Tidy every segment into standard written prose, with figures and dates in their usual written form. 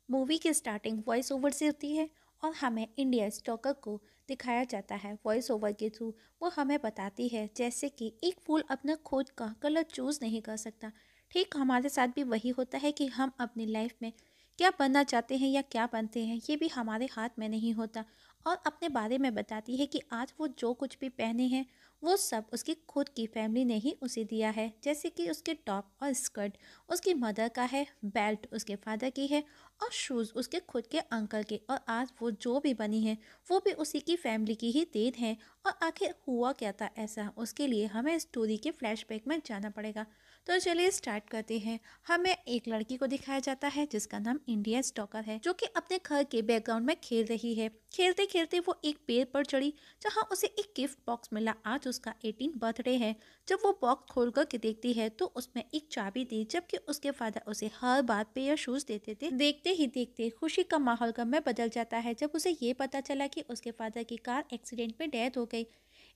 Movie की starting voice over से होती है और हमें इंडिया स्टॉकर को दिखाया जाता है। वॉइस ओवर के थ्रू वो हमें बताती है जैसे कि एक फूल अपना खुद का कलर चूज़ नहीं कर सकता। ठीक हमारे साथ भी वही होता है कि हम अपनी लाइफ में क्या बनना चाहते हैं या क्या बनते हैं ये भी हमारे हाथ में नहीं होता। और अपने बारे में बताती है कि आज वो जो कुछ भी पहने हैं वो सब उसकी खुद की फैमिली ने ही उसे दिया है। जैसे कि उसके टॉप और स्कर्ट उसकी मदर का है, बेल्ट उसके फादर की है और शूज़ उसके खुद के अंकल के। और आज वो जो भी बनी है वो भी उसी की फैमिली की ही देन है। और आखिर हुआ क्या था ऐसा, उसके लिए हमें स्टोरी के फ्लैशबैक में जाना पड़ेगा। तो चलिए स्टार्ट करते हैं। हमें एक लड़की को दिखाया जाता है जिसका नाम इंडिया स्टॉकर है, जो कि अपने घर के बैकग्राउंड में खेल रही है। खेलते खेलते वो एक पेड़ पर चढ़ी जहाँ उसे एक गिफ्ट बॉक्स मिला। आज उसका 18 बर्थडे है। जब वो बॉक्स खोल कर के देखती है तो उसमें एक चाबी थी, जबकि उसके फादर उसे हर बात पे या शूज देते थे। देखते ही देखते खुशी का माहौल गम में बदल जाता है जब उसे ये पता चला कि उसके फादर की कार एक्सीडेंट में डेथ हो गई।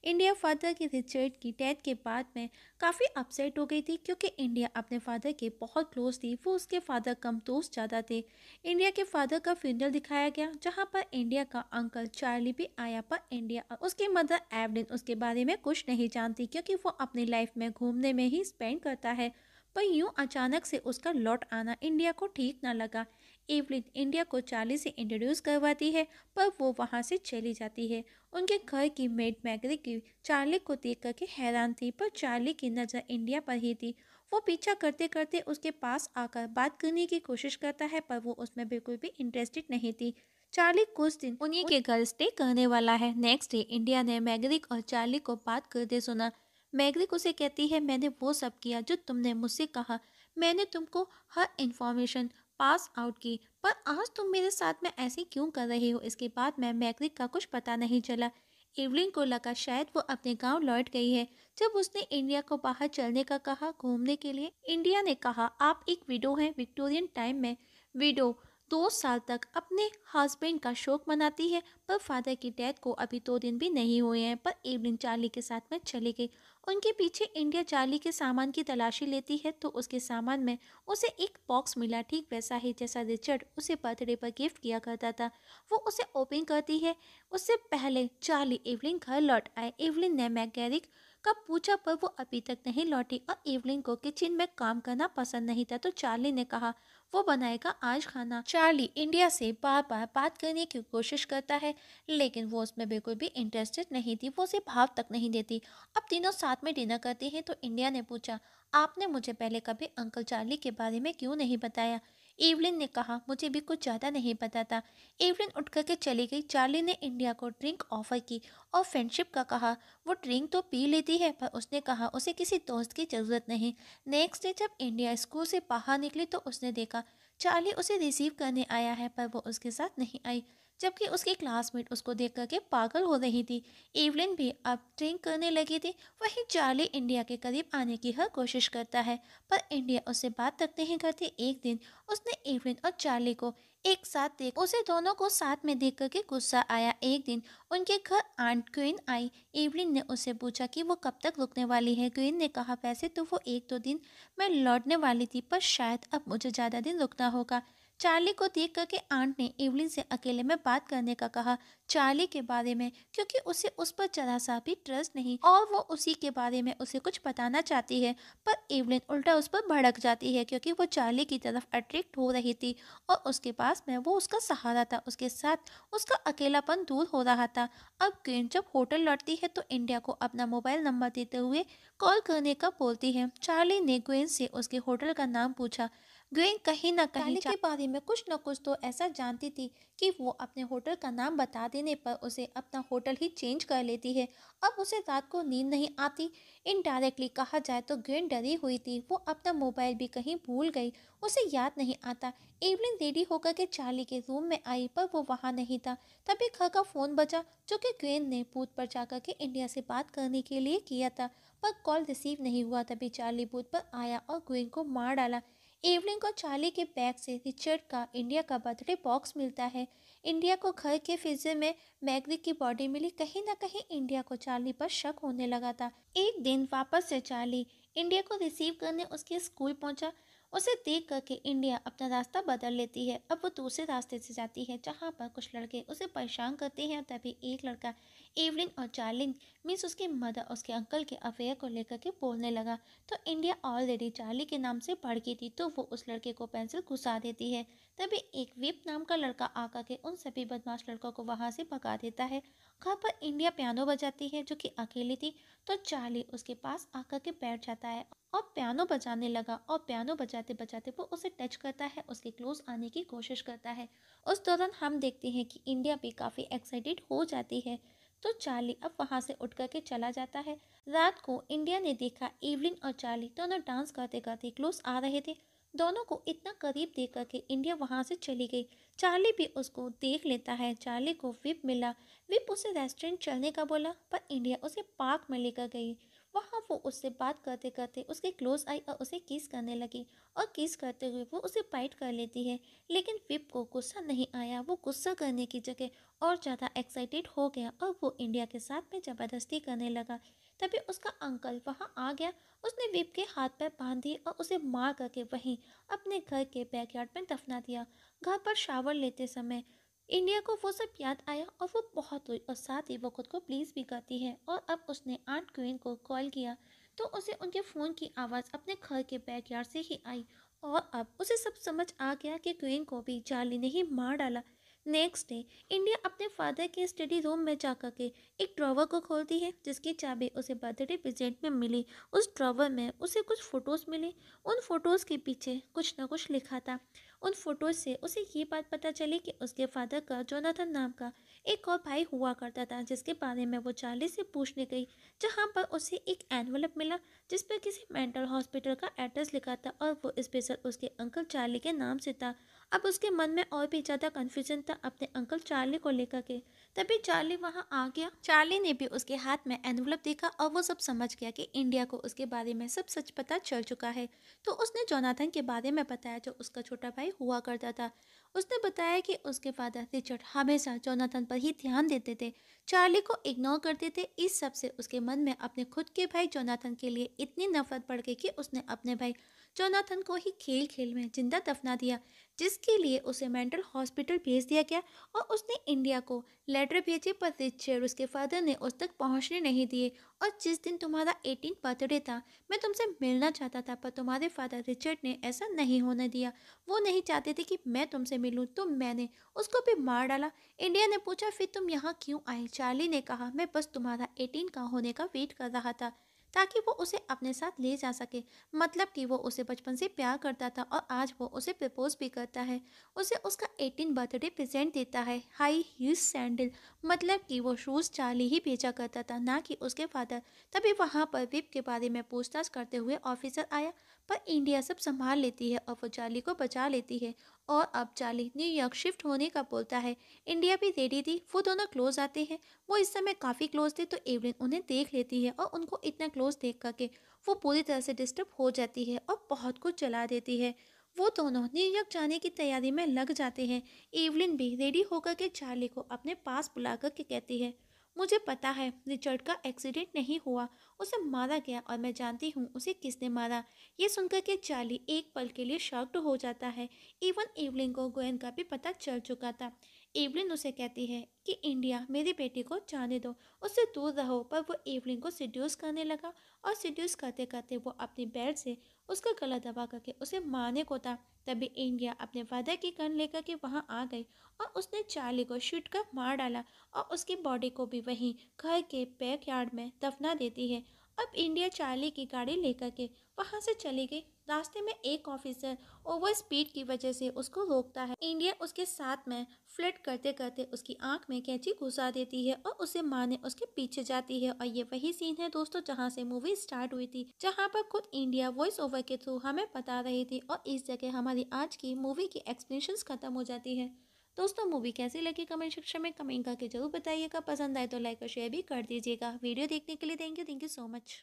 इंडिया फादर की रिचर्ड की डेथ के बाद में काफ़ी अपसेट हो गई थी, क्योंकि इंडिया अपने फादर के बहुत क्लोज थी। वो उसके फादर कम दोस्त ज़्यादा थे। इंडिया के फादर का फ्यूनरल दिखाया गया जहाँ पर इंडिया का अंकल चार्ली भी आया, पर इंडिया और उसकी मदर एवलिन उसके बारे में कुछ नहीं जानती, क्योंकि वो अपनी लाइफ में घूमने में ही स्पेंड करता है। पर यूं अचानक से उसका लौट आना इंडिया को ठीक ना लगा। एवलिन इंडिया को चार्ली से इंट्रोड्यूस करवाती है, पर वो वहाँ से चली जाती है। उनके घर की मेड मैगरी की चार्ली को देख करके हैरान थी, पर चार्ली की नज़र इंडिया पर ही थी। वो पीछा करते करते उसके पास आकर बात करने की कोशिश करता है, पर वो उसमें बिल्कुल भी इंटरेस्टेड नहीं थी। चार्ली कुछ दिन उन्हीं के घर स्टे करने वाला है। नेक्स्ट डे इंडिया ने मैग्रिक और चार्ली को बात करते सुना। मैग्रिक उसे कहती है, मैंने वो सब किया जो तुमने मुझसे कहा। मैंने तुमको हर इंफॉर्मेशन पास आउट की, पर आज तुम मेरे साथ में ऐसे क्यों कर रहे हो। इसके बाद मैं मैग्रिक का कुछ पता नहीं चला। एवलिन को लगा शायद वो अपने गांव लौट गई है। जब उसने इंडिया को बाहर चलने का कहा घूमने के लिए, इंडिया ने कहा आप एक विडो हैं। विक्टोरियन टाइम में विडो 2 साल तक अपने हस्बैंड का शोक मनाती है, पर फादर की डेथ को अभी 2 दिन भी नहीं हुए हैं। पर एवलिन चार्ली के साथ में चली गई। उनके पीछे इंडिया चार्ली के सामान की तलाशी लेती है तो उसके सामान में उसे एक बॉक्स मिला, ठीक वैसा ही जैसा रिचर्ड उसे बर्थडे पर गिफ्ट किया करता था। वो उसे ओपन करती है। उससे पहले चार्ली एवलिन घर लौट आए। एवलिन ने मैगैरिक का पूछा, पर वो अभी तक नहीं लौटी और एवलिन को किचन में काम करना पसंद नहीं था, तो चार्ली ने कहा वो बनाएगा आज खाना। चार्ली इंडिया से बार बार बात करने की कोशिश करता है, लेकिन वो उसमें बिल्कुल भी इंटरेस्टेड नहीं थी। वो उसे भाव तक नहीं देती। अब तीनों साथ में डिनर करते हैं तो इंडिया ने पूछा, आपने मुझे पहले कभी अंकल चार्ली के बारे में क्यों नहीं बताया। एवलिन ने कहा, मुझे भी कुछ ज़्यादा नहीं पता था। एवलिन उठ करके चली गई। चार्ली ने इंडिया को ड्रिंक ऑफर की और फ्रेंडशिप का कहा। वो ड्रिंक तो पी लेती है, पर उसने कहा उसे किसी दोस्त की ज़रूरत नहीं। नेक्स्ट डे जब इंडिया स्कूल से बाहर निकली तो उसने देखा चार्ली उसे रिसीव करने आया है, पर वो उसके साथ नहीं आई, जबकि उसकी क्लासमेट उसको देख करके पागल हो रही थी। एवलिन भी अब ड्रिंक करने लगी थी। वहीं चार्ली इंडिया के करीब आने की हर कोशिश करता है, पर इंडिया उससे बात तक नहीं करती। एक दिन उसने एवलिन और चार्ली को एक साथ देख उसे दोनों को साथ में देख करके गुस्सा आया। एक दिन उनके घर आंट क्वीन आई। एवलिन ने उससे पूछा कि वो कब तक रुकने वाली है। क्वीन ने कहा, वैसे तो वो 1-2 दिन मैं लौटने वाली थी, पर शायद अब मुझे ज़्यादा दिन रुकना होगा। चार्ली को देख करके आंट ने एवलिन से अकेले में बात करने का कहा, चार्ली के बारे में, क्योंकि उसे उस पर जरा सा भी ट्रस्ट नहीं और वो उसी के बारे में उसे कुछ बताना चाहती है। पर एवलिन उल्टा उस पर भड़क जाती है, क्योंकि वो चार्ली की तरफ अट्रैक्ट हो रही थी और उसके पास में वो उसका सहारा था। उसके साथ उसका अकेलापन दूर हो रहा था। अब क्वीन जब होटल लौटती है तो इंडिया को अपना मोबाइल नंबर देते हुए कॉल करने का बोलती है। चार्ली ने ग्वेन से उसके होटल का नाम पूछा। ग्वेन कहीं ना कहीं चार्ली के बारे में कुछ न कुछ तो ऐसा जानती थी कि वो अपने होटल का नाम बता देने पर उसे अपना होटल ही चेंज कर लेती है। अब उसे रात को नींद नहीं आती। इनडायरेक्टली कहा जाए तो ग्वेन डरी हुई थी। वो अपना मोबाइल भी कहीं भूल गई, उसे याद नहीं आता। एवलिन रेडी होकर के चार्ली के रूम में आई, पर वो वहाँ नहीं था। तभी घर का फ़ोन बजा, जो कि ग्वेन ने बूथ पर जाकर के इंडिया से बात करने के लिए किया था, पर कॉल रिसीव नहीं हुआ। तभी चार्ली बूथ पर आया और ग्वेन को मार डाला। एवलिन को चार्ली के बैग से रिचर्ड का इंडिया का बर्थडे बॉक्स मिलता है। इंडिया को घर के फ्रीजर में मैग्रिक की बॉडी मिली। कहीं ना कहीं इंडिया को चार्ली पर शक होने लगा था। एक दिन वापस से चार्ली इंडिया को रिसीव करने उसके स्कूल पहुंचा। उसे देख करके इंडिया अपना रास्ता बदल लेती है। अब वो दूसरे रास्ते से जाती है जहाँ पर कुछ लड़के उसे परेशान करते हैं। तभी एक लड़का एवलिन और चार्लिंग मीन्स उसकी मदर उसके अंकल के अफेयर को लेकर के बोलने लगा। तो इंडिया ऑलरेडी चार्ली के नाम से भड़की थी, तो वो उस लड़के को पेंसिल घुसा देती है। तभी एक विप नाम का लड़का आकर के उन सभी बदमाश लड़कों को वहाँ से भगा देता है। घर पर इंडिया पियानो बजाती है जो कि अकेली थी, तो चार्ली उसके पास आकर के बैठ जाता है और पियानो बजाने लगा। और पियानो बजाते बजाते वो उसे टच करता है, उसके क्लोज आने की कोशिश करता है। उस दौरान हम देखते हैं कि इंडिया भी काफ़ी एक्साइटेड हो जाती है। तो चार्ली अब वहाँ से उठ करके चला जाता है। रात को इंडिया ने देखा एवलिन और चार्ली दोनों डांस करते करते क्लोज आ रहे थे। दोनों को इतना करीब देख करके इंडिया वहाँ से चली गई। चार्ली भी उसको देख लेता है। चार्ली को विप मिला। विप उसे रेस्टोरेंट चलने का बोला, पर इंडिया उसे पार्क में लेकर गई। वहाँ वो उससे बात करते करते उसके क्लोज आई और उसे किस करने लगी। और किस करते हुए वो उसे बाइट कर लेती है। लेकिन विप को गुस्सा नहीं आया। वो गुस्सा करने की जगह और ज़्यादा एक्साइटेड हो गया और वो इंडिया के साथ में ज़बरदस्ती करने लगा। तभी उसका अंकल वहाँ आ गया। उसने विप के हाथ पैर बांध दिए और उसे मार करके वहीं अपने घर के बैकयार्ड में दफना दिया। घर पर शावर लेते समय इंडिया को वो सब याद आया और वो बहुत रोई और साथ ही वो खुद को प्लीज भी करती है। और अब उसने आंट क्वीन को कॉल किया तो उसे उनके फ़ोन की आवाज़ अपने घर के बैकयार्ड से ही आई। और अब उसे सब समझ आ गया कि क्वीन को भी चार्ली ने ही मार डाला। नेक्स्ट डे इंडिया अपने फादर के स्टडी रूम में जाकर के एक ड्रॉवर को खोलती है जिसकी चाबी उसे बर्थडे प्रेजेंट में मिली। उस ड्रॉवर में उसे कुछ फ़ोटोज़ मिली। उन फोटोज़ के पीछे कुछ ना कुछ लिखा था। उन फोटोज से उसे ये बात पता चली कि उसके फादर का जोनाथन नाम का एक और भाई हुआ करता था, जिसके बारे में वो चार्ली से पूछने गई। जहाँ पर उसे एक एनवलप मिला जिस पर किसी मेंटल हॉस्पिटल का एड्रेस लिखा था और वो स्पेशल उसके अंकल चार्ली के नाम से था। अब उसके मन में और भी ज़्यादा कन्फ्यूजन था अपने अंकल चार्ली को लेकर के। तभी चार्ली वहाँ आ गया। चार्ली ने भी उसके हाथ में एनवलप देखा और वो सब समझ गया कि इंडिया को उसके बारे में सब सच पता चल चुका है। तो उसने जोनाथन के बारे में बताया जो उसका छोटा भाई हुआ करता था। उसने बताया कि उसके फादर रिचर्ड हमेशा जोनाथन पर ही ध्यान देते थे, चार्ली को इग्नोर करते थे। इस सब से उसके मन में अपने खुद के भाई जोनाथन के लिए इतनी नफरत बढ़ गई कि उसने अपने भाई जोनाथन को ही खेल खेल में जिंदा दफना दिया, जिसके लिए उसे मेंटल हॉस्पिटल भेज दिया गया। और उसने इंडिया को लेटर भेजे पर रिचर्ड उसके फादर ने उस तक पहुंचने नहीं दिए। और जिस दिन तुम्हारा 18 बर्थडे था मैं तुमसे मिलना चाहता था, पर तुम्हारे फादर रिचर्ड ने ऐसा नहीं होने दिया। वो नहीं चाहते थे कि मैं तुमसे मिलूं, तो मैंने उसको भी मार डाला। इंडिया ने पूछा फिर तुम यहाँ क्यों आई? चार्ली ने कहा मैं बस तुम्हारा 18 का होने का वेट कर रहा था ताकि वो उसे अपने साथ ले जा सके। मतलब कि वो उसे बचपन से प्यार करता था और आज वो उसे प्रपोज भी करता है। उसे उसका 18 बर्थडे प्रेजेंट देता है, हाई हील सैंडल। मतलब कि वो शूज़ चार्ली ही भेजा करता था, ना कि उसके फादर। तभी वहाँ पर विप के बारे में पूछताछ करते हुए ऑफिसर आया, पर इंडिया सब संभाल लेती है और वो चार्ली को बचा लेती है। और अब चार्ली न्यूयॉर्क शिफ्ट होने का बोलता है। इंडिया भी रेडी थी। वो दोनों क्लोज आते हैं। वो इस समय काफ़ी क्लोज थे, तो एवलिन उन्हें देख लेती है और उनको इतना क्लोज देख करके वो पूरी तरह से डिस्टर्ब हो जाती है और बहुत कुछ जला देती है। वो दोनों न्यूयॉर्क जाने की तैयारी में लग जाते हैं। एवलिन भी रेडी होकर के चार्ली को अपने पास बुला कर के कहती है मुझे पता है रिचर्ड का एक्सीडेंट नहीं हुआ, उसे मारा गया और मैं जानती हूँ उसे किसने मारा। ये सुनकर के चार्ली एक पल के लिए शॉक्ड हो जाता है। इवन एवलिन को गोयन का भी पता चल चुका था। एवलिन उसे कहती है कि इंडिया मेरी बेटी को जाने दो, उससे दूर रहो। पर वो एवलिन को सिड्यूस करने लगा और सिड्यूस करते करते वो अपनी बेड से उसका गला दबा करके उसे मारने को था। तभी इंडिया अपने फादर की गन लेकर के वहाँ आ गई और उसने चार्ली को शूट कर मार डाला और उसकी बॉडी को भी वहीं घर के बैकयार्ड में दफना देती है। अब इंडिया चार्ली की गाड़ी लेकर के वहाँ से चली गई। रास्ते में एक ऑफिसर ओवर स्पीड की वजह से उसको रोकता है। इंडिया उसके साथ में फ्लर्ट करते करते उसकी आंख में कैंची घुसा देती है और उसे मारने उसके पीछे जाती है। और ये वही सीन है दोस्तों जहाँ से मूवी स्टार्ट हुई थी, जहाँ पर खुद इंडिया वॉइस ओवर के थ्रू हमें बता रही थी। और इस जगह हमारी आज की मूवी की एक्सप्लेनेशंस खत्म हो जाती है। दोस्तों मूवी कैसी लगी कमेंट सेक्शन में कमेंट करके जरूर बताइएगा। पसंद आए तो लाइक और शेयर भी कर दीजिएगा। वीडियो देखने के लिए थैंक यू सो मच।